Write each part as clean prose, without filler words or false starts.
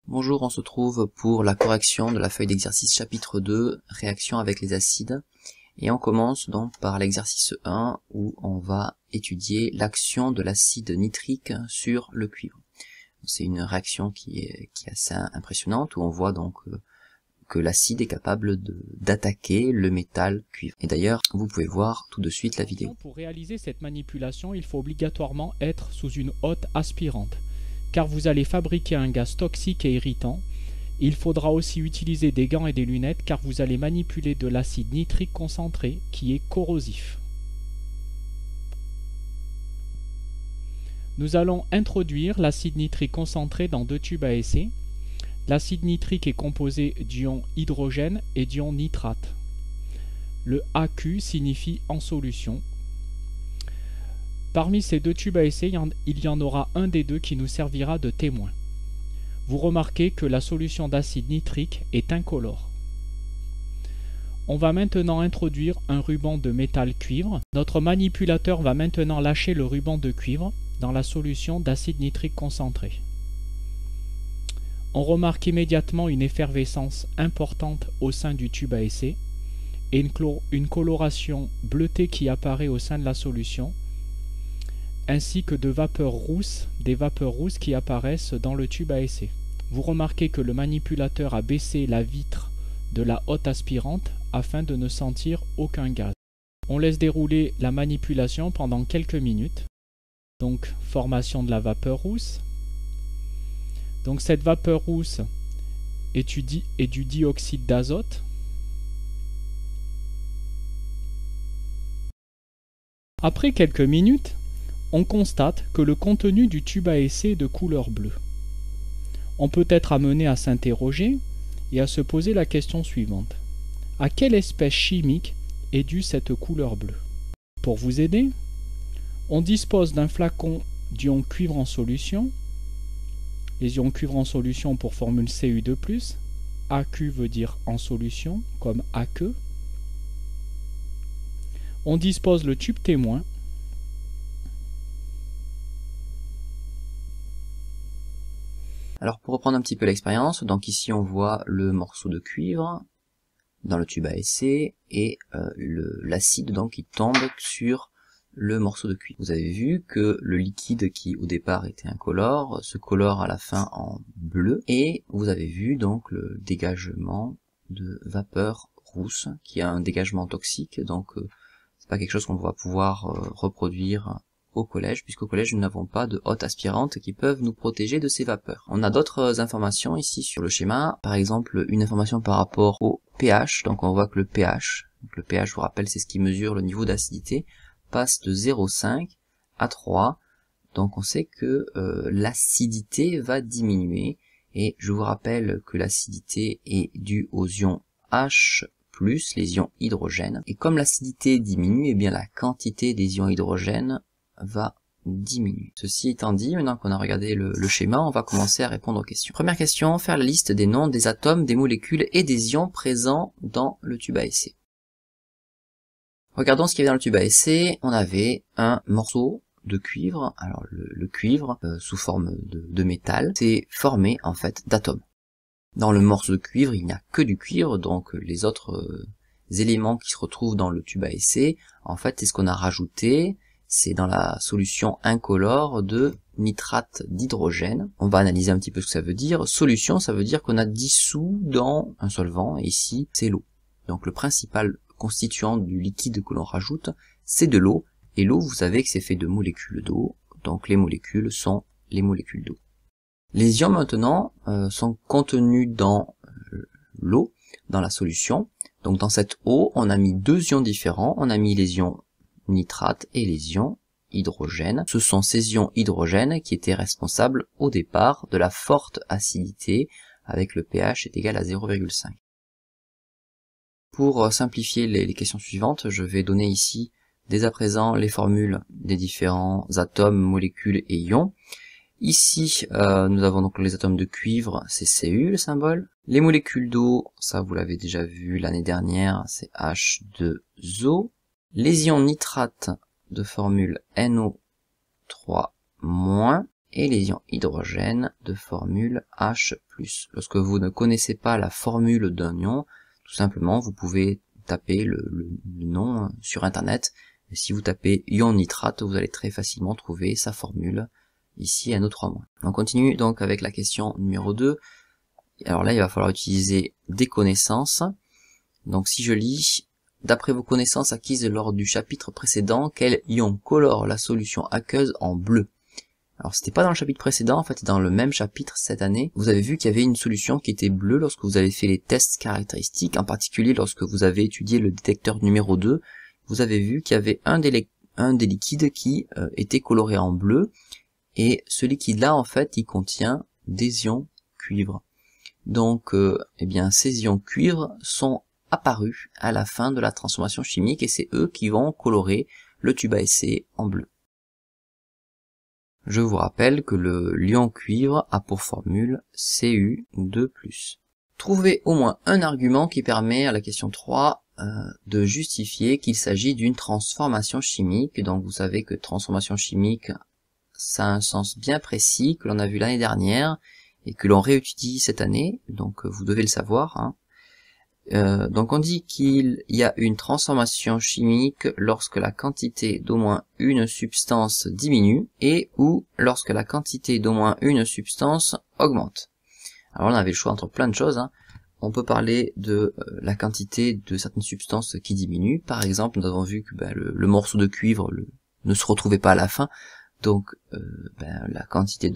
Bonjour, on se trouve pour la correction de la feuille d'exercice chapitre 2, réaction avec les acides. Et on commence donc par l'exercice 1 où on va étudier l'action de l'acide nitrique sur le cuivre. C'est une réaction qui est assez impressionnante où on voit donc que l'acide est capable d'attaquer le métal cuivre. Et d'ailleurs, vous pouvez voir tout de suite la vidéo. Pour réaliser cette manipulation, il faut obligatoirement être sous une hotte aspirante, car vous allez fabriquer un gaz toxique et irritant. Il faudra aussi utiliser des gants et des lunettes, car vous allez manipuler de l'acide nitrique concentré, qui est corrosif. Nous allons introduire l'acide nitrique concentré dans deux tubes à essai. L'acide nitrique est composé d'ions hydrogène et d'ions nitrate. Le AQ signifie en solution. Parmi ces deux tubes à essai, il y en aura un des deux qui nous servira de témoin. Vous remarquez que la solution d'acide nitrique est incolore. On va maintenant introduire un ruban de métal cuivre. Notre manipulateur va maintenant lâcher le ruban de cuivre dans la solution d'acide nitrique concentré. On remarque immédiatement une effervescence importante au sein du tube à essai et une coloration bleutée qui apparaît au sein de la solution, ainsi que des vapeurs rousses qui apparaissent dans le tube à essai. Vous remarquez que le manipulateur a baissé la vitre de la hotte aspirante afin de ne sentir aucun gaz. On laisse dérouler la manipulation pendant quelques minutes. Donc, formation de la vapeur rousse. Donc cette vapeur rousse est du dioxyde d'azote. Après quelques minutes, on constate que le contenu du tube à essai est de couleur bleue. On peut être amené à s'interroger et à se poser la question suivante. À quelle espèce chimique est due cette couleur bleue? Pour vous aider, on dispose d'un flacon d'ion cuivre en solution. Les ions cuivre en solution pour formule Cu2+, AQ veut dire en solution, comme aqueux. On dispose le tube témoin. Alors pour reprendre un petit peu l'expérience, donc ici on voit le morceau de cuivre dans le tube à essai et l'acide donc qui tombe sur le morceau de cuivre. Vous avez vu que le liquide qui au départ était incolore se colore à la fin en bleu et vous avez vu donc le dégagement de vapeur rousse qui a un dégagement toxique, donc c'est pas quelque chose qu'on va pouvoir reproduire au collège, puisqu'au collège nous n'avons pas de hottes aspirantes qui peuvent nous protéger de ces vapeurs. On a d'autres informations ici sur le schéma, par exemple une information par rapport au pH, donc on voit que le pH, je vous rappelle c'est ce qui mesure le niveau d'acidité, passe de 0,5 à 3, donc on sait que l'acidité va diminuer, et je vous rappelle que l'acidité est due aux ions H+, les ions hydrogène, et comme l'acidité diminue, eh bien la quantité des ions hydrogène va diminuer. Ceci étant dit, maintenant qu'on a regardé le schéma, on va commencer à répondre aux questions. Première question, faire la liste des noms des atomes, des molécules et des ions présents dans le tube à essai. Regardons ce qu'il y avait dans le tube à essai. On avait un morceau de cuivre. Alors le cuivre, sous forme de métal, c'est formé en fait d'atomes. Dans le morceau de cuivre, il n'y a que du cuivre, donc les autres éléments qui se retrouvent dans le tube à essai, en fait, c'est ce qu'on a rajouté, c'est dans la solution incolore de nitrate d'hydrogène. On va analyser un petit peu ce que ça veut dire. Solution, ça veut dire qu'on a dissous dans un solvant, et ici, c'est l'eau. Donc le principal constituant du liquide que l'on rajoute, c'est de l'eau, et l'eau, vous savez que c'est fait de molécules d'eau, donc les molécules sont les molécules d'eau. Les ions maintenant sont contenus dans l'eau, dans la solution. Donc dans cette eau, on a mis deux ions différents, on a mis les ions nitrate et les ions hydrogène. Ce sont ces ions hydrogène qui étaient responsables au départ de la forte acidité avec le pH est égal à 0,5. Pour simplifier les questions suivantes, je vais donner ici dès à présent les formules des différents atomes, molécules et ions. Ici, nous avons donc les atomes de cuivre, c'est Cu le symbole. Les molécules d'eau, ça vous l'avez déjà vu l'année dernière, c'est H2O. Les ions nitrates de formule NO3-, et les ions hydrogène de formule H+. Lorsque vous ne connaissez pas la formule d'un ion, tout simplement vous pouvez taper le nom sur internet. Et si vous tapez ion nitrate, vous allez très facilement trouver sa formule ici à nos 3-. On continue donc avec la question numéro 2. Alors là, il va falloir utiliser des connaissances. Donc si je lis, d'après vos connaissances acquises lors du chapitre précédent, quel ion colore la solution aqueuse en bleu? Alors c'était pas dans le chapitre précédent, en fait dans le même chapitre cette année, vous avez vu qu'il y avait une solution qui était bleue lorsque vous avez fait les tests caractéristiques, en particulier lorsque vous avez étudié le détecteur numéro 2, vous avez vu qu'il y avait un des liquides qui était coloré en bleu, et ce liquide-là en fait il contient des ions cuivre. Donc eh bien ces ions cuivre sont apparus à la fin de la transformation chimique et c'est eux qui vont colorer le tube à essai en bleu. Je vous rappelle que l'ion cuivre a pour formule Cu2+. Trouvez au moins un argument qui permet à la question 3 de justifier qu'il s'agit d'une transformation chimique. Donc vous savez que transformation chimique, ça a un sens bien précis que l'on a vu l'année dernière et que l'on réétudie cette année, donc vous devez le savoir, hein. Donc on dit qu'il y a une transformation chimique lorsque la quantité d'au moins une substance diminue et ou lorsque la quantité d'au moins une substance augmente. Alors on avait le choix entre plein de choses, hein. On peut parler de la quantité de certaines substances qui diminuent. Par exemple, nous avons vu que le morceau de cuivre ne se retrouvait pas à la fin, donc la quantité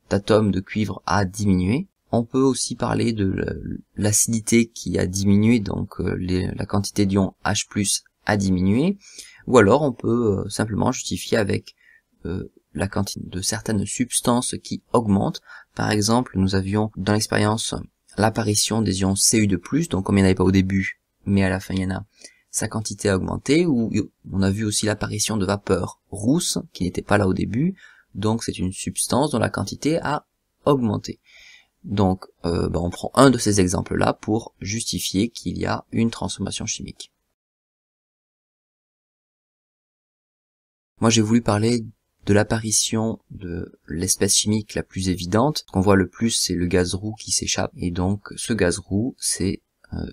d'atomes de cuivre a diminué. On peut aussi parler de l'acidité qui a diminué, donc la quantité d'ion H+ a diminué, ou alors on peut simplement justifier avec la quantité de certaines substances qui augmentent. Par exemple, nous avions dans l'expérience l'apparition des ions Cu2+, donc comme il n'y en avait pas au début, mais à la fin il y en a, sa quantité a augmenté, ou on a vu aussi l'apparition de vapeur rousse, qui n'était pas là au début, donc c'est une substance dont la quantité a augmenté. Donc on prend un de ces exemples-là pour justifier qu'il y a une transformation chimique. Moi j'ai voulu parler de l'apparition de l'espèce chimique la plus évidente. Ce qu'on voit le plus, c'est le gaz roux qui s'échappe, et donc ce gaz roux, c'est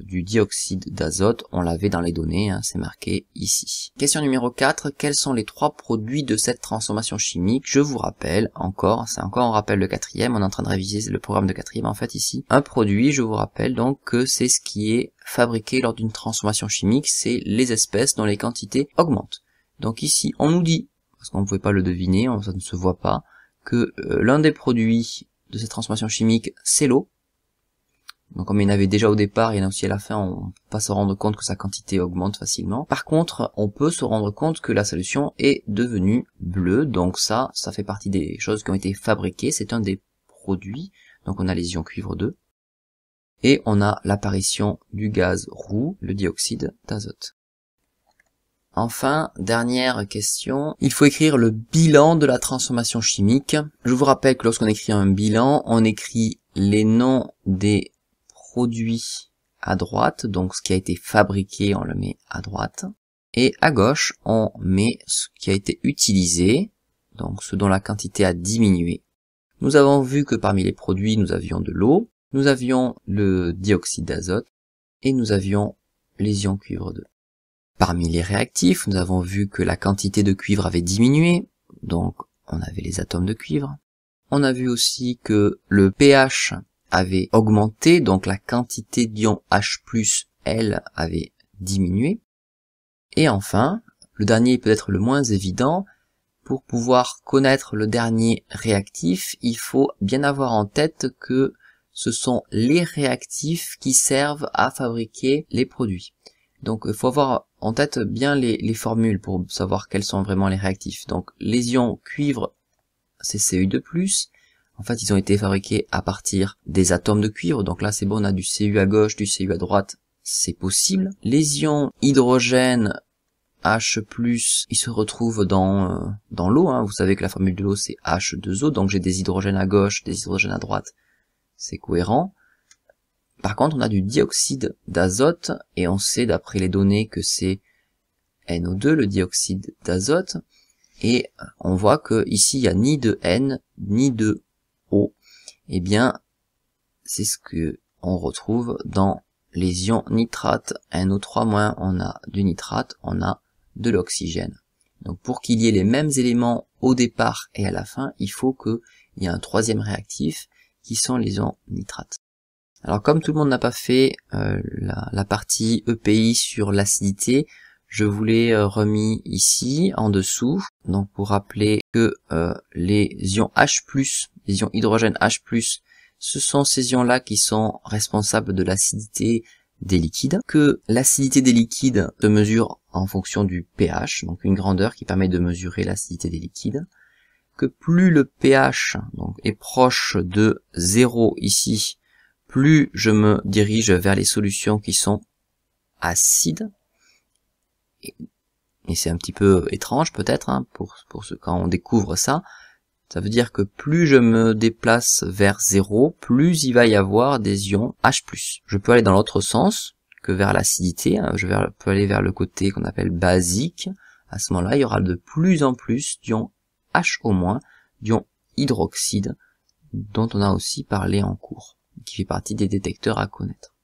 du dioxyde d'azote. On l'avait dans les données, hein, c'est marqué ici. Question numéro 4, quels sont les 3 produits de cette transformation chimique? Je vous rappelle encore, c'est encore un rappel de 4e, on est en train de réviser le programme de 4e en fait ici. Un produit, je vous rappelle donc que c'est ce qui est fabriqué lors d'une transformation chimique, c'est les espèces dont les quantités augmentent. Donc ici, on nous dit, parce qu'on ne pouvait pas le deviner, ça ne se voit pas, que l'un des produits de cette transformation chimique, c'est l'eau. Donc comme il y en avait déjà au départ, il y en a aussi à la fin, on ne peut pas se rendre compte que sa quantité augmente facilement. Par contre, on peut se rendre compte que la solution est devenue bleue, donc ça fait partie des choses qui ont été fabriquées, c'est un des produits. Donc on a les ions cuivre 2, et on a l'apparition du gaz roux, le dioxyde d'azote. Enfin, dernière question, il faut écrire le bilan de la transformation chimique. Je vous rappelle que lorsqu'on écrit un bilan, on écrit les noms des produit à droite, donc ce qui a été fabriqué, on le met à droite, et à gauche, on met ce qui a été utilisé, donc ce dont la quantité a diminué. Nous avons vu que parmi les produits, nous avions de l'eau, nous avions le dioxyde d'azote, et nous avions les ions cuivre 2. Parmi les réactifs, nous avons vu que la quantité de cuivre avait diminué, donc on avait les atomes de cuivre. On a vu aussi que le pH avait augmenté, donc la quantité d'ion H+, elle, avait diminué. Et enfin, le dernier est peut-être le moins évident, pour pouvoir connaître le dernier réactif, il faut bien avoir en tête que ce sont les réactifs qui servent à fabriquer les produits. Donc il faut avoir en tête bien les formules pour savoir quels sont vraiment les réactifs. Donc les ions cuivre, c'est Cu2+, en fait ils ont été fabriqués à partir des atomes de cuivre, donc là c'est bon, on a du Cu à gauche, du Cu à droite, c'est possible. Les ions hydrogène H+, ils se retrouvent dans l'eau, hein. Vous savez que la formule de l'eau c'est H2O, donc j'ai des hydrogènes à gauche, des hydrogènes à droite, c'est cohérent. Par contre, on a du dioxyde d'azote, et on sait d'après les données que c'est NO2, le dioxyde d'azote, et on voit que ici il n'y a ni de N ni de O. Eh bien, c'est ce que on retrouve dans les ions nitrate. NO3-, on a du nitrate, on a de l'oxygène. Donc pour qu'il y ait les mêmes éléments au départ et à la fin, il faut qu'il y ait un troisième réactif qui sont les ions nitrates. Alors comme tout le monde n'a pas fait la partie EPI sur l'acidité, je vous l'ai remis ici en dessous. Donc pour rappeler que les ions H+, les ions hydrogène H+, ce sont ces ions-là qui sont responsables de l'acidité des liquides, que l'acidité des liquides se mesure en fonction du pH, donc une grandeur qui permet de mesurer l'acidité des liquides, que plus le pH donc, est proche de 0 ici, plus je me dirige vers les solutions qui sont acides. Et c'est un petit peu étrange peut-être hein, pour quand on découvre ça. Ça veut dire que plus je me déplace vers 0, plus il va y avoir des ions H+. Je peux aller dans l'autre sens que vers l'acidité. Hein. Peux aller vers le côté qu'on appelle basique. À ce moment-là, il y aura de plus en plus d'ions HO-, d'ions hydroxyde, dont on a aussi parlé en cours, qui fait partie des détecteurs à connaître.